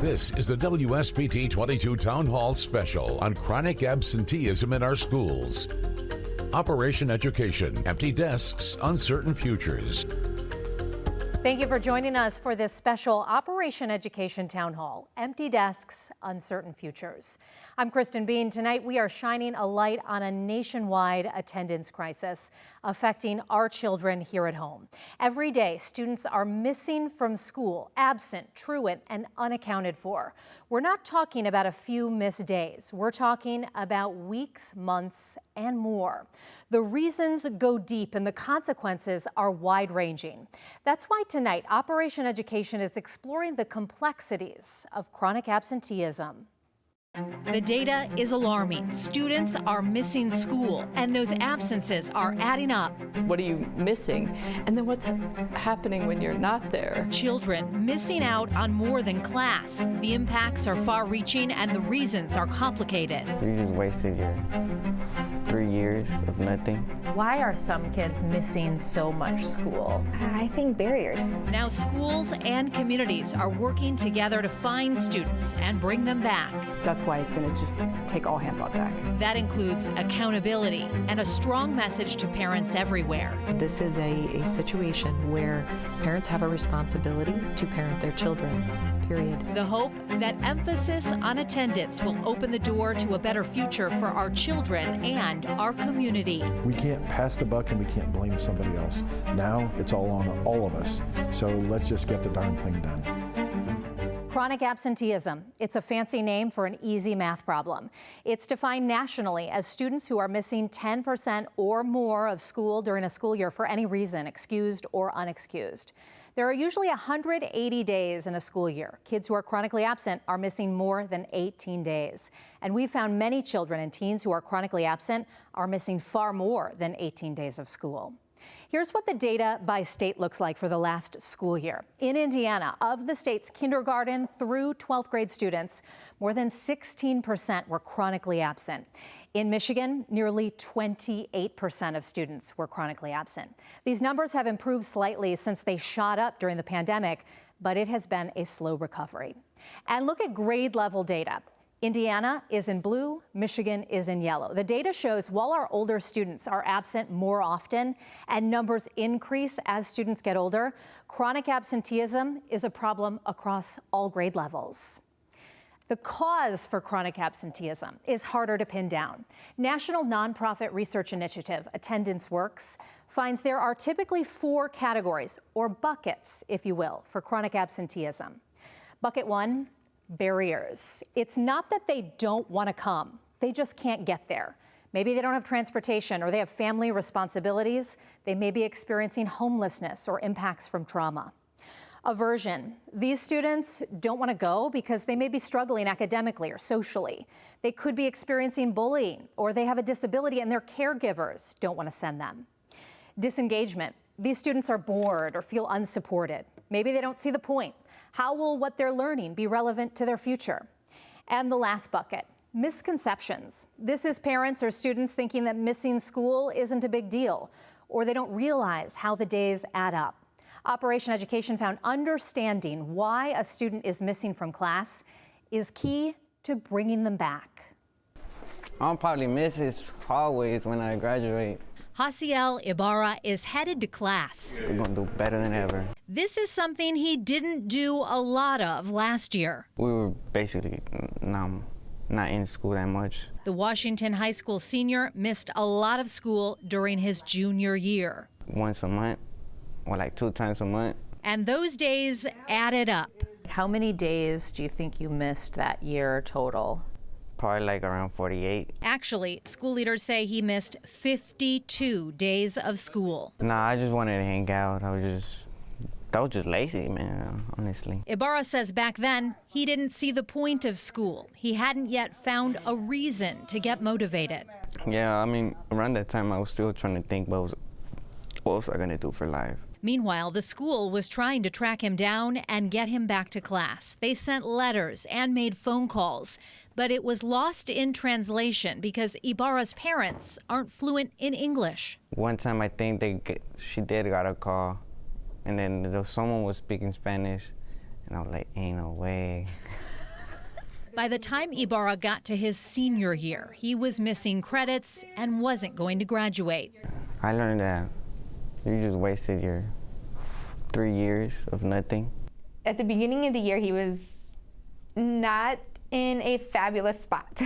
This is the WSBT 22 Town Hall Special on chronic absenteeism in our schools. Operation Education, empty desks, uncertain futures. Thank you for joining us for this special Operation Education Town Hall, empty desks, uncertain futures. I'm Kristen Bean. Tonight we are shining a light on a nationwide attendance crisis affecting our children here at home. Every day, students are missing from school, absent, truant, and unaccounted for. We're not talking about a few missed days. We're talking about weeks, months, and more. The reasons go deep and the consequences are wide-ranging. That's why tonight, Operation Education is exploring the complexities of chronic absenteeism. The data is alarming. Students are missing school, and those absences are adding up. What are you missing? And then what's happening when you're not there? Children missing out on more than class. The impacts are far-reaching, and the reasons are complicated. You just wasted your 3 years of nothing. Why are some kids missing so much school? I think barriers. Now schools and communities are working together to find students and bring them back. That's why it's going to just take all hands on deck. That includes accountability and a strong message to parents everywhere. This is a situation where parents have a responsibility to parent their children, period. The hope that emphasis on attendance will open the door to a better future for our children and our community. We can't pass the buck and we can't blame somebody else. Now it's all on all of us. So let's just get the darn thing done. Chronic absenteeism. It's a fancy name for an easy math problem. It's defined nationally as students who are missing 10% or more of school during a school year for any reason, excused or unexcused. There are usually 180 days in a school year. Kids who are chronically absent are missing more than 18 days. And we found many children and teens who are chronically absent are missing far more than 18 days of school. Here's what the data by state looks like for the last school year. In Indiana, of the state's kindergarten through 12th grade students, more than 16% were chronically absent. In Michigan, nearly 28% of students were chronically absent. These numbers have improved slightly since they shot up during the pandemic, but it has been a slow recovery. And look at grade level data. Indiana is in blue, Michigan is in yellow. The data shows while our older students are absent more often and numbers increase as students get older, chronic absenteeism is a problem across all grade levels. The cause for chronic absenteeism is harder to pin down. National nonprofit research initiative Attendance Works finds there are typically 4 categories, or buckets, if you will, for chronic absenteeism. Bucket 1, barriers. It's not that they don't want to come, they just can't get there. Maybe they don't have transportation or they have family responsibilities. They may be experiencing homelessness or impacts from trauma. Aversion. These students don't want to go because they may be struggling academically or socially. They could be experiencing bullying or they have a disability and their caregivers don't want to send them. Disengagement. These students are bored or feel unsupported. Maybe they don't see the point. How will what they're learning be relevant to their future? And the last bucket, misconceptions. This is parents or students thinking that missing school isn't a big deal, or they don't realize how the days add up. Operation Education found understanding why a student is missing from class is key to bringing them back. I'll probably miss his hallways when I graduate. Hasiel Ibarra is headed to class. We're gonna do better than ever. This is something he didn't do a lot of last year. We were basically not in school that much. The Washington High School senior missed a lot of school during his junior year. Once a month, or like 2 times a month. And those days added up. How many days do you think you missed that year total? Probably like around 48. Actually, school leaders say he missed 52 days of school. Nah, I just wanted to hang out. I was just lazy, man, honestly. Ibarra says back then, he didn't see the point of school. He hadn't yet found a reason to get motivated. Yeah, I mean, around that time, I was still trying to think, what was I gonna do for life? Meanwhile, the school was trying to track him down and get him back to class. They sent letters and made phone calls, but it was lost in translation because Ibarra's parents aren't fluent in English. One time I think she did got a call, and then someone was speaking Spanish, and I was like, ain't no way. By the time Ibarra got to his senior year, he was missing credits and wasn't going to graduate. I learned that you just wasted your 3 years of nothing. At the beginning of the year, he was not in a fabulous spot.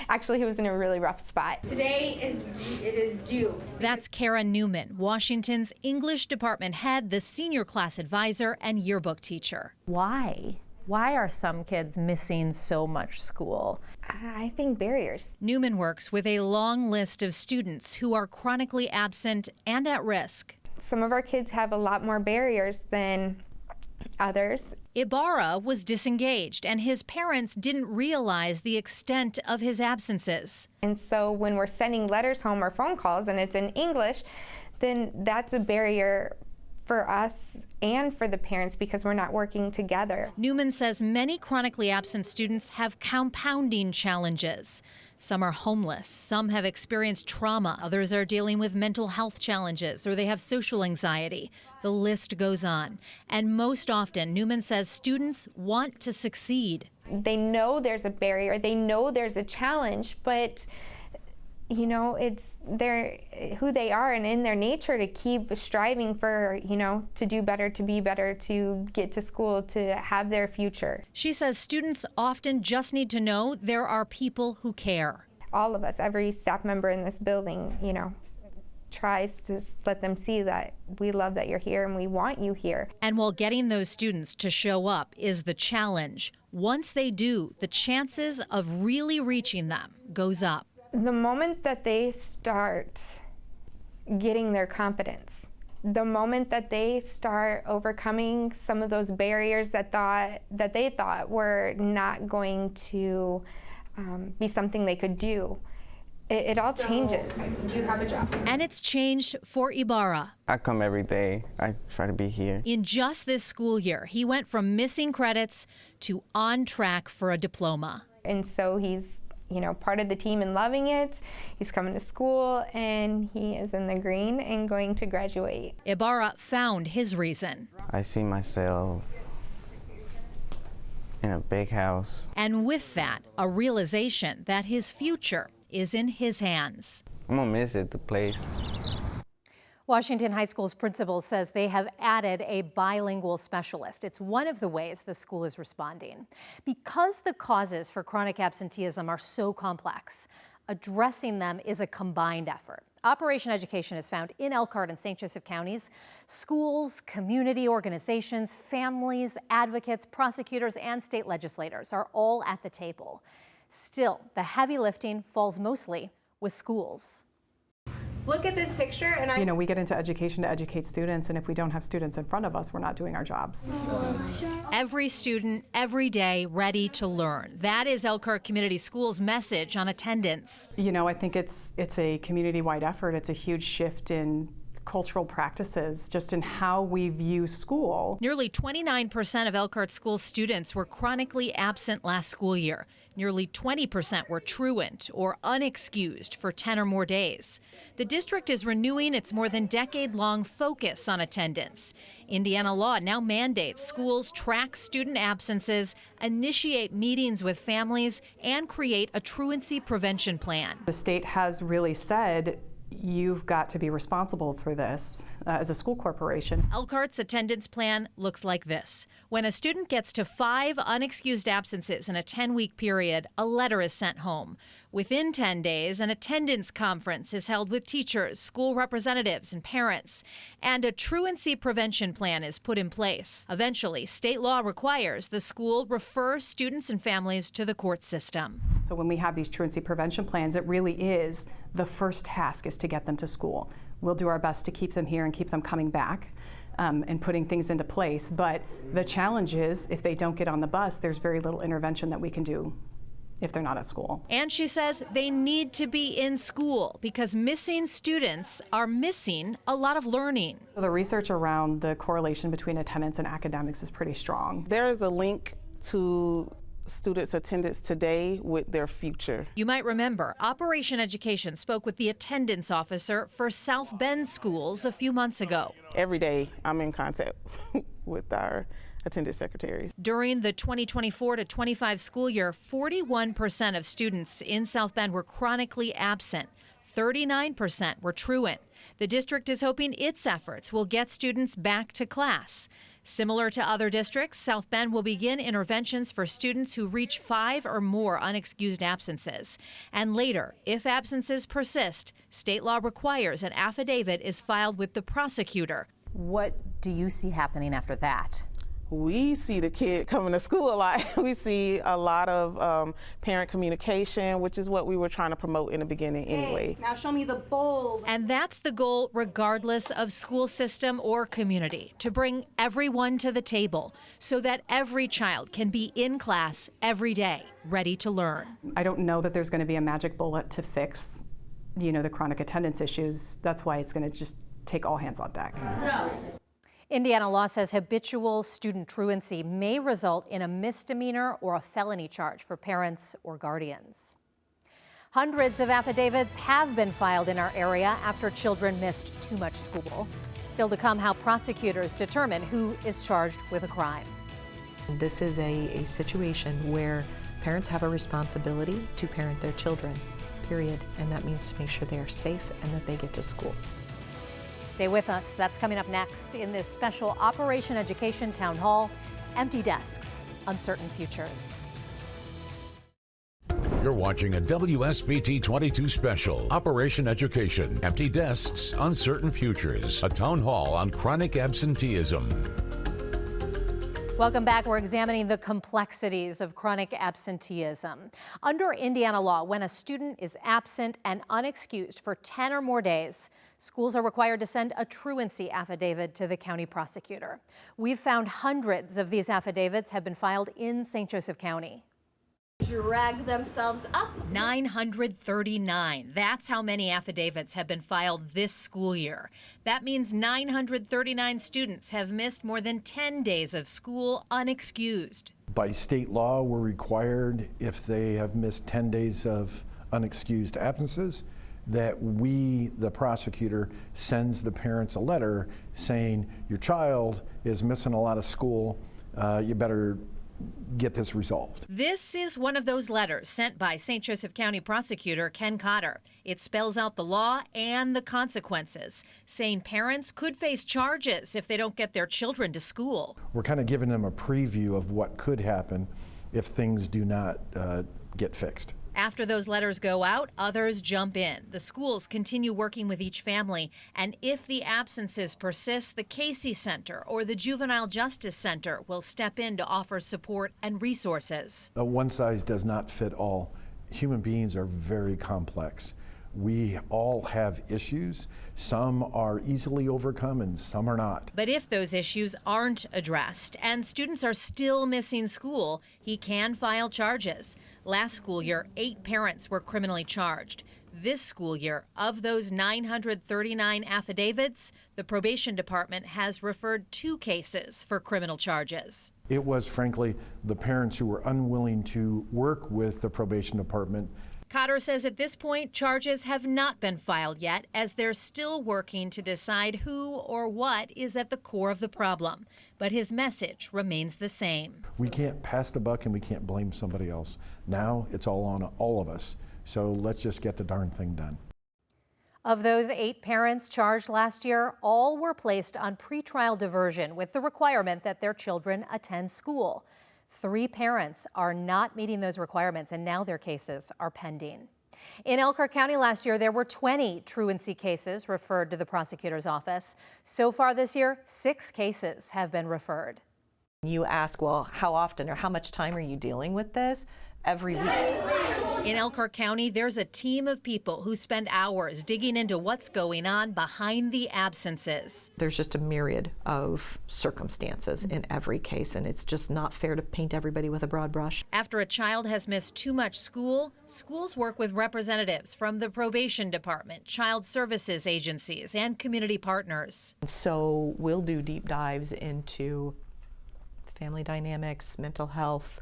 Actually, he was in a really rough spot. Today it is due. That's Kara Newman, Washington's English department head, the senior class advisor, and yearbook teacher. Why? Why are some kids missing so much school? I think barriers. Newman works with a long list of students who are chronically absent and at risk. Some of our kids have a lot more barriers than others. Ibarra was disengaged, and his parents didn't realize the extent of his absences. And so when we're sending letters home or phone calls and it's in English, then that's a barrier for us and for the parents because we're not working together. Newman says many chronically absent students have compounding challenges. Some are homeless, some have experienced trauma, others are dealing with mental health challenges, or they have social anxiety. The list goes on. And most often, Newman says students want to succeed. They know there's a barrier, they know there's a challenge, but you know, it's who they are and in their nature to keep striving for, you know, to do better, to be better, to get to school, to have their future. She says students often just need to know there are people who care. All of us, every staff member in this building, you know, tries to let them see that we love that you're here and we want you here. And while getting those students to show up is the challenge, once they do, the chances of really reaching them goes up. The moment that they start getting their confidence, the moment that they start overcoming some of those barriers that they thought were not going to be something they could do, it all changes. You have a job. And it's changed for Ibarra. I come every day. I try to be here. In just this school year, he went from missing credits to on track for a diploma. And so he's, you know, part of the team and loving it. He's coming to school and he is in the green and going to graduate. Ibarra found his reason. I see myself in a big house. And with that, a realization that his future is in his hands. I'm gonna miss it, the place. Washington High School's principal says they have added a bilingual specialist. It's one of the ways the school is responding. Because the causes for chronic absenteeism are so complex, addressing them is a combined effort. Operation Education is found in Elkhart and St. Joseph counties. Schools, community organizations, families, advocates, prosecutors, and state legislators are all at the table. Still, the heavy lifting falls mostly with schools. Look at this picture and You know, we get into education to educate students, and if we don't have students in front of us, we're not doing our jobs. Every student, every day, ready to learn. That is Elkhart Community Schools' message on attendance. You know, I think it's a community-wide effort. It's a huge shift in cultural practices, just in how we view school. Nearly 29% of Elkhart School students were chronically absent last school year. Nearly 20% were truant or unexcused for 10 or more days. The district is renewing its more than decade-long focus on attendance. Indiana law now mandates schools track student absences, initiate meetings with families, and create a truancy prevention plan. The state has really said, you've got to be responsible for this as a school corporation. Elkhart's attendance plan looks like this. When a student gets to 5 unexcused absences in a 10-week period, a letter is sent home. Within 10 days, an attendance conference is held with teachers, school representatives, and parents. And a truancy prevention plan is put in place. Eventually, state law requires the school refer students and families to the court system. So when we have these truancy prevention plans, it really is the first task is to get them to school. We'll do our best to keep them here and keep them coming back and putting things into place. But the challenge is if they don't get on the bus, there's very little intervention that we can do if they're not at school. And she says they need to be in school because missing students are missing a lot of learning. The research around the correlation between attendance and academics is pretty strong. There is a link to students' attendance today with their future. You might remember Operation Education spoke with the attendance officer for South Bend schools a few months ago. Every day I'm in contact with our attendance secretaries. During the 2024 to 25 school year, 41% of students in South Bend were chronically absent. 39% were truant. The district is hoping its efforts will get students back to class. Similar to other districts, South Bend will begin interventions for students who reach 5 or more unexcused absences. And later, if absences persist, state law requires an affidavit is filed with the prosecutor. What do you see happening after that? We see the kid coming to school a lot. We see a lot of parent communication, which is what we were trying to promote in the beginning anyway. Now show me the bold. And that's the goal regardless of school system or community, to bring everyone to the table so that every child can be in class every day, ready to learn. I don't know that there's going to be a magic bullet to fix, the chronic attendance issues. That's why it's going to just take all hands on deck. Indiana law says habitual student truancy may result in a misdemeanor or a felony charge for parents or guardians. Hundreds of affidavits have been filed in our area after children missed too much school. Still to come, how prosecutors determine who is charged with a crime. This is a situation where parents have a responsibility to parent their children, period. And that means to make sure they are safe and that they get to school. Stay with us. That's coming up next in this special Operation Education Town Hall. Empty desks, uncertain futures. You're watching a WSBT 22 special, Operation Education, Empty Desks, Uncertain Futures, a town hall on chronic absenteeism. Welcome back. We're examining the complexities of chronic absenteeism. Under Indiana law, when a student is absent and unexcused for 10 or more days, schools are required to send a truancy affidavit to the county prosecutor. We've found hundreds of these affidavits have been filed in St. Joseph County. Drag themselves up. 939. That's how many affidavits have been filed this school year. That means 939 students have missed more than 10 days of school unexcused. By state law, we're required, if they have missed 10 days of unexcused absences, that we, the prosecutor, sends the parents a letter saying, your child is missing a lot of school, you better get this resolved. This is one of those letters sent by St. Joseph County Prosecutor Ken Cotter. It spells out the law and the consequences, saying parents could face charges if they don't get their children to school. We're kind of giving them a preview of what could happen if things do not get fixed. After those letters go out, others jump in. The schools continue working with each family, and if the absences persist, the Casey Center or the Juvenile Justice Center will step in to offer support and resources. One size does not fit all. Human beings are very complex. We all have issues. Some are easily overcome and some are not. But if those issues aren't addressed and students are still missing school, he can file charges. Last school year, 8 parents were criminally charged. This school year, of those 939 affidavits, the probation department has referred 2 cases for criminal charges. It was, frankly, the parents who were unwilling to work with the probation department. Cotter says at this point, charges have not been filed yet, as they're still working to decide who or what is at the core of the problem. But his message remains the same. We can't pass the buck and we can't blame somebody else. Now it's all on all of us. So let's just get the darn thing done. Of those 8 parents charged last year, all were placed on pretrial diversion with the requirement that their children attend school. 3 parents are not meeting those requirements, and now their cases are pending. In Elkhart County last year, there were 20 truancy cases referred to the prosecutor's office. So far this year, 6 cases have been referred. You ask, well, how often or how much time are you dealing with this? Every week. In Elkhart County, there's a team of people who spend hours digging into what's going on behind the absences. There's just a myriad of circumstances in every case, and it's just not fair to paint everybody with a broad brush. After a child has missed too much school, schools work with representatives from the probation department, child services agencies, and community partners. So we'll do deep dives into family dynamics, mental health,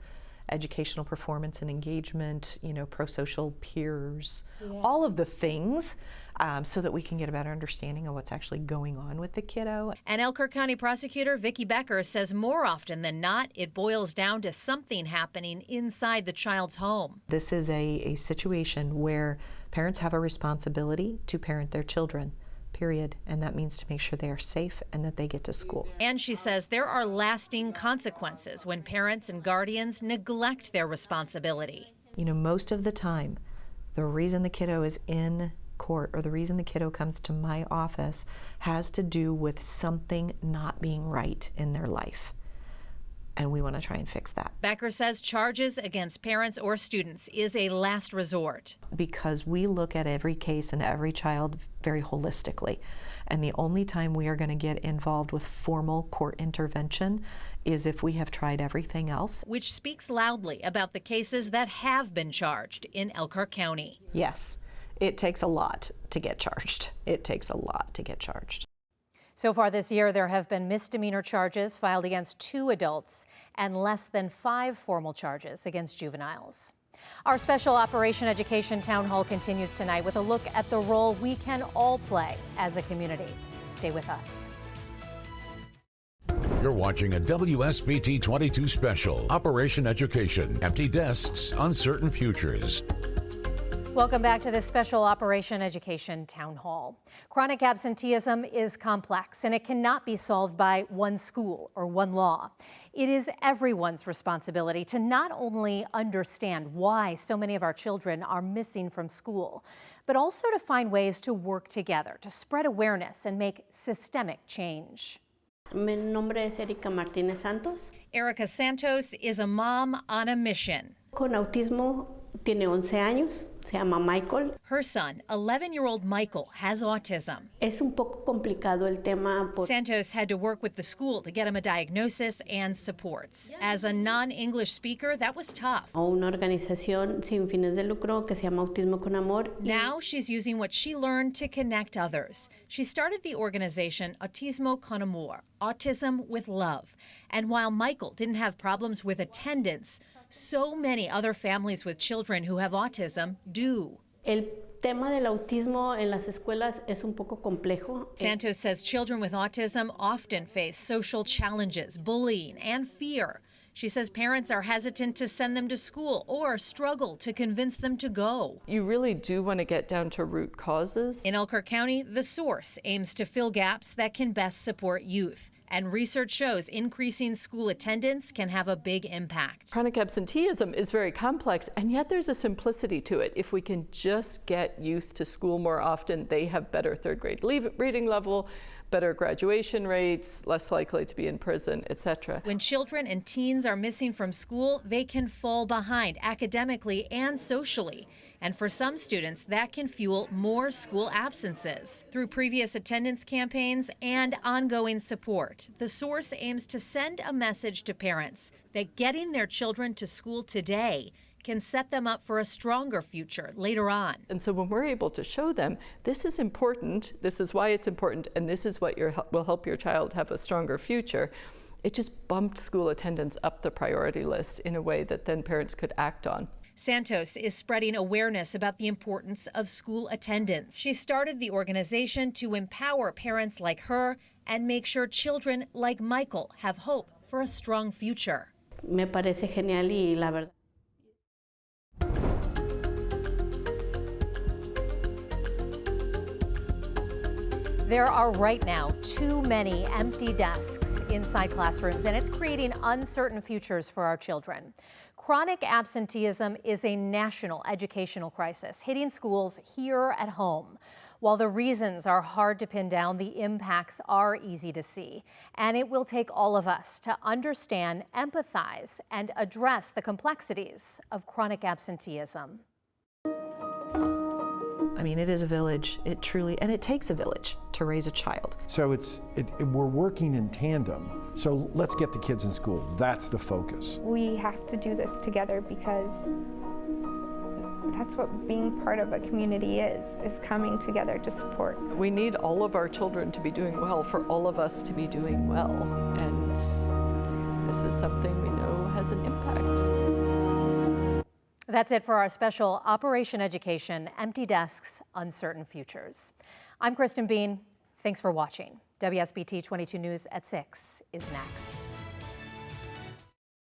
educational performance and engagement, pro-social peers, all of the things, so that we can get a better understanding of what's actually going on with the kiddo. And Elkhart County Prosecutor Vicki Becker says more often than not, it boils down to something happening inside the child's home. This is a situation where parents have a responsibility to parent their children, period. And that means to make sure they are safe and that they get to school. And she says there are lasting consequences when parents and guardians neglect their responsibility. Most of the time, the reason the kiddo is in court or the reason the kiddo comes to my office has to do with something not being right in their life. And we want to try and fix that. Becker says charges against parents or students is a last resort. Because we look at every case and every child very holistically. And the only time we are going to get involved with formal court intervention is if we have tried everything else. Which speaks loudly about the cases that have been charged in Elkhart County. Yes, it takes a lot to get charged. It takes a lot to get charged. So far this year, there have been misdemeanor charges filed against 2 adults and less than 5 formal charges against juveniles. Our special Operation Education Town Hall continues tonight with a look at the role we can all play as a community. Stay with us. You're watching a WSBT 22 special, Operation Education, Empty Desks, Uncertain Futures. Welcome back to this special Operation Education Town Hall. Chronic absenteeism is complex and it cannot be solved by one school or one law. It is everyone's responsibility to not only understand why so many of our children are missing from school, but also to find ways to work together to spread awareness and make systemic change. Mi nombre es Erika Martínez Santos. Erica Santos is a mom on a mission. Con autismo, tiene 11 años. Se llama Michael. Her son, 11-year-old Michael, has autism. Es un poco complicado el tema. Santos had to work with the school to get him a diagnosis and supports. As a non-English speaker, that was tough. Una organización sin fines de lucro que se llama Autismo con Amor. Now she's using what she learned to connect others. She started the organization Autismo con Amor, Autism with Love. And while Michael didn't have problems with attendance, so many other families with children who have autism do. El tema del autismo en las escuelas es un poco complejo. Santos says children with autism often face social challenges, bullying, and fear. She says parents are hesitant to send them to school or struggle to convince them to go. You really do want to get down to root causes. In Elkhart County, The Source aims to fill gaps that can best support youth. And research shows increasing school attendance can have a big impact. Chronic absenteeism is very complex, and yet there's a simplicity to it. If we can just get youth to school more often, they have better third grade reading level, better graduation rates, less likely to be in prison, etc. When children and teens are missing from school, they can fall behind academically and socially. And for some students, that can fuel more school absences. Through previous attendance campaigns and ongoing support, The Source aims to send a message to parents that getting their children to school today can set them up for a stronger future later on. And so when we're able to show them, this is important, this is why it's important, and this is what will help your child have a stronger future, it just bumped school attendance up the priority list in a way that then parents could act on. Santos is spreading awareness about the importance of school attendance. She started the organization to empower parents like her and make sure children like Michael have hope for a strong future. Me parece genial y la verdad. There are right now too many empty desks inside classrooms, and it's creating uncertain futures for our children. Chronic absenteeism is a national educational crisis hitting schools here at home. While the reasons are hard to pin down, the impacts are easy to see. And it will take all of us to understand, empathize, and address the complexities of chronic absenteeism. I mean, it is a village. It truly, and it takes a village to raise a child. So we're working in tandem. So let's get the kids in school. That's the focus. We have to do this together because that's what being part of a community is coming together to support. We need all of our children to be doing well for all of us to be doing well. And this is something we know has an impact. That's it for our special Operation Education, Empty Desks, Uncertain Futures. I'm Kristen Bean. Thanks for watching. WSBT 22 News at 6 is next.